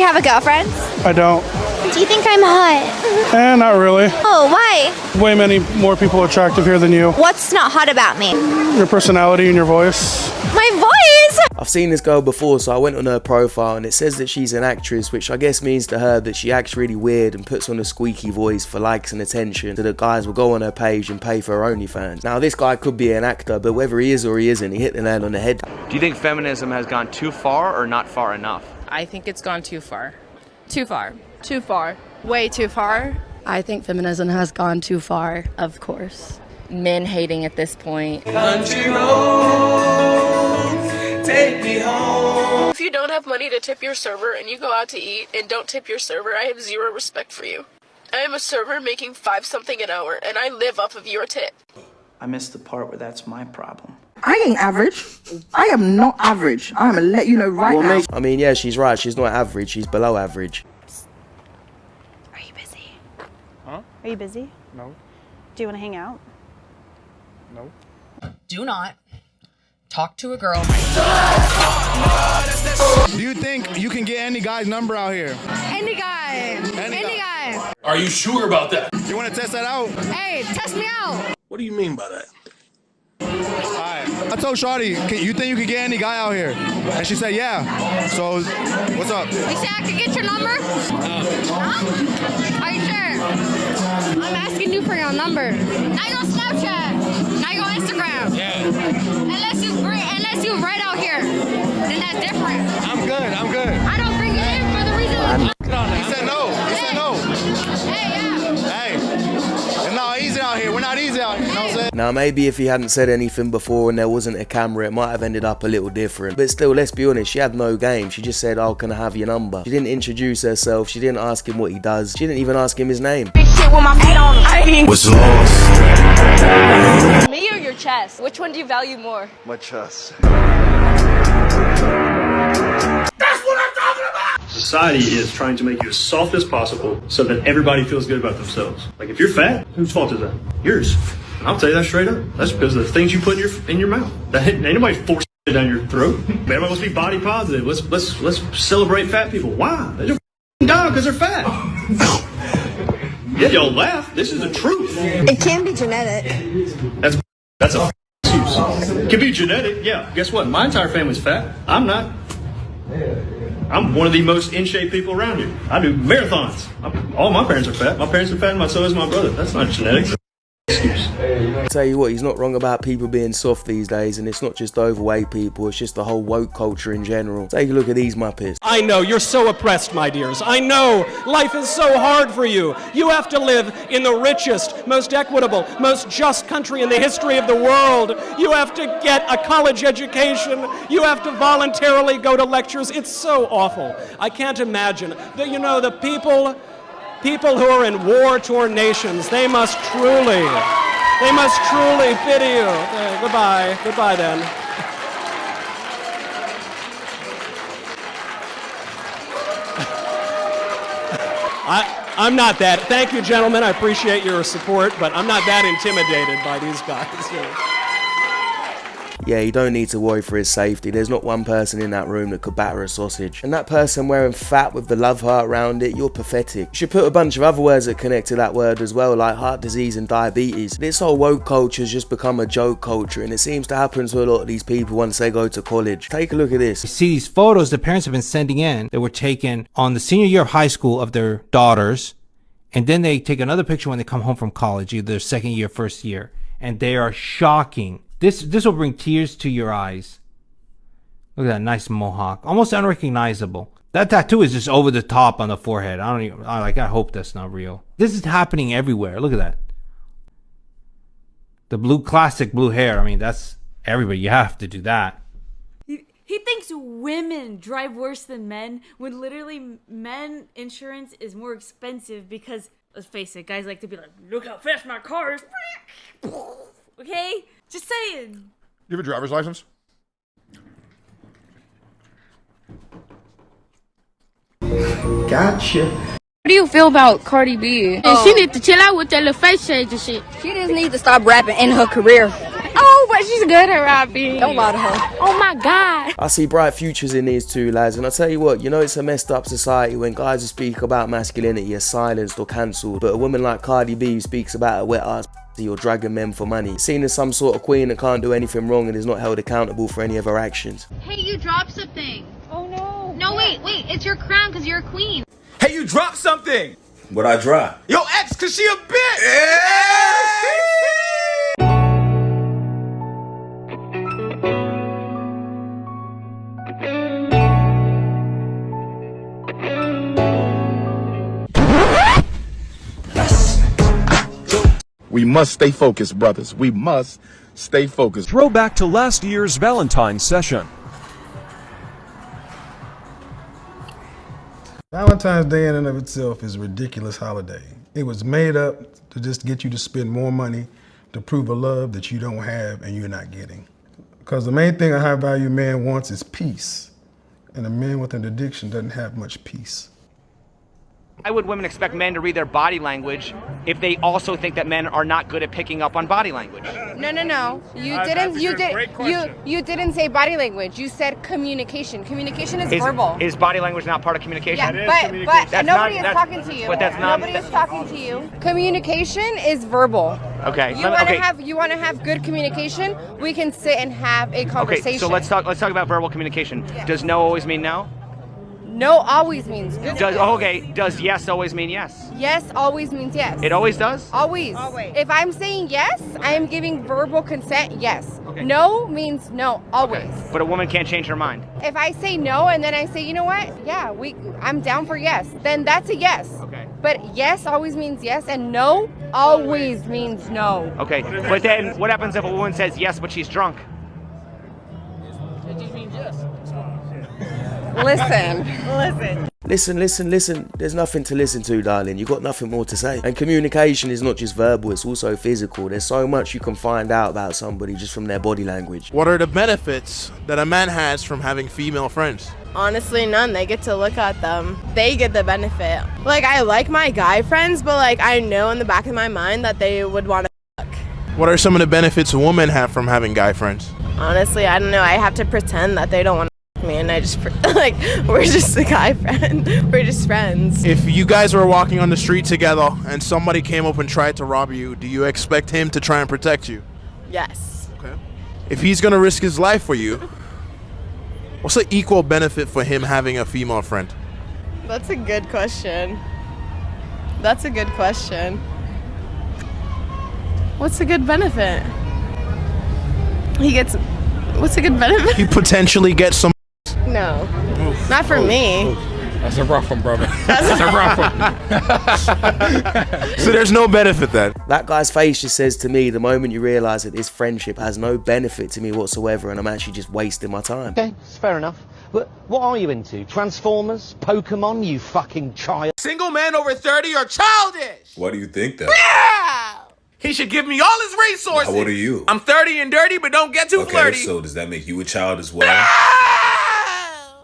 You have a girlfriend? I don't. Do you think I'm hot? Not really. Oh, why? Way many more people attractive here than you. What's not hot about me? Your personality and your voice. My voice! I've seen this girl before, so I went on her profile and it says that she's an actress, which I guess means to her that she acts really weird and puts on a squeaky voice for likes and attention, so that guys will go on her page and pay for her OnlyFans. Now this guy could be an actor, but whether he is or he isn't, he hit the nail on the head. Do you think feminism has gone too far or not far enough? I think it's gone too far. Too far. Too far. Way too far. I think feminism has gone too far, of course. Men hating at this point. Country roads, take me home. If you don't have money to tip your server and you go out to eat and don't tip your server, I have zero respect for you. I am a server making $5 something an hour and I live off of your tip. I missed the part where that's my problem. I ain't average. I am not average. I'm gonna let you know right now. I mean, yeah, she's right. She's not average. She's below average. Are you busy? Huh? Are you busy? No. Do you want to hang out? No. Do not talk to a girl. Do you think you can get any guy's number out here? Any guy. Any guy. Are you sure about that? You want to test that out? Hey, test me out. What do you mean by that? Alright. I told Shawty, you think you can get any guy out here? And she said, yeah. So, what's up? You say I could get your number? Huh? Are you sure? I'm asking you for your number. Not your Snapchat. Not your Instagram. Yeah. Unless you right out here. Then that's different. I'm good. I don't bring you in for the reason. Get on there. He said no. Hey, yeah. Hey. It's not easy out here. We're not easy out here. You know what I'm saying? Now maybe if he hadn't said anything before and there wasn't a camera, it might have ended up a little different. But still, let's be honest, she had no game. She just said, oh, can I have your number? She didn't introduce herself. She didn't ask him what he does. She didn't even ask him his name. What's lost? Me or your chest? Which one do you value more? My chest. Society is trying to make you as soft as possible so that everybody feels good about themselves. Like if you're fat, whose fault is that? Yours. And I'll tell you that straight up. That's because of the things you put in your mouth. Ain't nobody forcing it down your throat. Man, everybody must be body positive. Let's celebrate fat people. Why? They just die because they're fat. Yeah, y'all laugh. This is the truth. It can be genetic. That's a excuse. It can be genetic. Yeah. Guess what? My entire family's fat. I'm not. I'm one of the most in shape people around here. I do marathons. All my parents are fat. My parents are fat, and so is my brother. That's not genetics. Excuse. I'll tell you what, he's not wrong about people being soft these days, and it's not just overweight people, it's just the whole woke culture in general. Take a look at these Muppets. I know, you're so oppressed, my dears. I know, life is so hard for you. You have to live in the richest, most equitable, most just country in the history of the world. You have to get a college education. You have to voluntarily go to lectures. It's so awful. I can't imagine that, you know, the people who are in war-torn nations, they must truly pity you. Goodbye then. I'm not that. Thank you, gentlemen. I appreciate your support, but I'm not that intimidated by these guys. Yeah, you don't need to worry for his safety. There's not one person in that room that could batter a sausage. And that person wearing fat with the love heart around it, you're pathetic. You should put a bunch of other words that connect to that word as well, like heart disease and diabetes. This whole woke culture has just become a joke culture, and it seems to happen to a lot of these people once they go to college. Take a look at this. You see these photos the parents have been sending in that were taken on the senior year of high school of their daughters, and then they take another picture when they come home from college, either their second year, first year, and they are shocking. This will bring tears to your eyes. Look at that nice mohawk, almost unrecognizable. That tattoo is just over the top on the forehead. I hope that's not real. This is happening everywhere. Look at that. The classic blue hair. I mean, that's everybody. You have to do that. He thinks women drive worse than men, when literally men insurance is more expensive because, let's face it, guys like to be like, look how fast my car is. Okay? Just saying. You have a driver's license? Gotcha. What do you feel about Cardi B? And she need to chill out with that little face change and shit. She just needs to stop rapping in her career. Oh, but She's good at rapping. Don't lie to her. Oh my God. I see bright futures in these two lads, and I tell you what, you know it's a messed up society when guys who speak about masculinity are silenced or cancelled, but a woman like Cardi B who speaks about a wet ass or dragging men for money, seen as some sort of queen that can't do anything wrong and is not held accountable for any of her actions. Hey, you dropped something. Oh no. No, wait, it's your crown because you're a queen. Hey, you dropped something. What I drop? Yo, ex, cause she a bitch. We must stay focused, brothers. We must stay focused. Throwback to last year's Valentine's session. Valentine's Day in and of itself is a ridiculous holiday. It was made up to just get you to spend more money to prove a love that you don't have and you're not getting. Because the main thing a high value man wants is peace. And a man with an addiction doesn't have much peace. Why would women expect men to read their body language if they also think that men are not good at picking up on body language? No. You didn't say body language. You said communication. Communication is verbal. Is body language not part of communication? Yeah, but nobody is talking to you. But that's not. Nobody is talking to you. Communication is verbal. Okay. You want to have good communication? We can sit and have a conversation. Okay, so let's talk about verbal communication. Yeah. Does no always mean no? No always means no. Does yes always mean yes? Yes always means yes. It always does? Always. If I'm saying yes, I am giving verbal consent, yes. Okay. No means no, always. Okay. But a woman can't change her mind. If I say no and then I say, you know what? Yeah, I'm down for yes. Then that's a yes. Okay. But yes always means yes and no always means no. Okay. But then what happens if a woman says yes but she's drunk? It just means yes. Listen. There's nothing to listen to, darling. You've got nothing more to say. And communication is not just verbal, it's also physical. There's so much you can find out about somebody just from their body language. What are the benefits that a man has from having female friends? Honestly, none. They get to look at them. They get the benefit. Like, I like my guy friends, but like, I know in the back of my mind that they would want to fuck. What are some of the benefits women have from having guy friends? Honestly, I don't know. I have to pretend that they don't want to me, and I just like, we're just a guy friend. We're just friends. If you guys were walking on the street together and somebody came up and tried to rob you, do you expect him to try and protect you? Yes. Okay. If he's gonna risk his life for you, what's the equal benefit for him having a female friend? That's a good question. What's a good benefit? What's a good benefit? He potentially gets some. No, not for me. That's a rough one, brother. That's a rough one. So there's no benefit then? That guy's face just says to me, the moment you realise that this friendship has no benefit to me whatsoever and I'm actually just wasting my time. Okay, it's fair enough. But what are you into? Transformers? Pokemon, you fucking child? Single men over 30 are childish. Why do you think that? Yeah! He should give me all his resources. How old are you? I'm 30 and dirty, but don't get too flirty. So does that make you a child as well?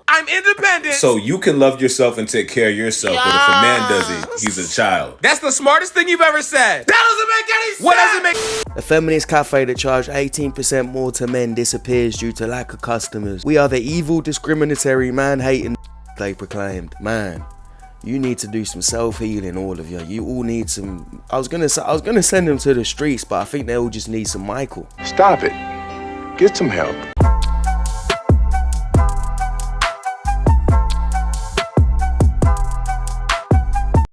I'm independent. So you can love yourself and take care of yourself, but if a man doesn't, he's a child. That's the smartest thing you've ever said. That doesn't make any sense. What does it make? A feminist cafe that charged 18% more to men disappears due to lack of customers. We are the evil, discriminatory, man-hating they proclaimed. Man, you need to do some self-healing, all of you. You all need some. I was gonna send them to the streets, but I think they all just need some Michael. Stop it. Get some help.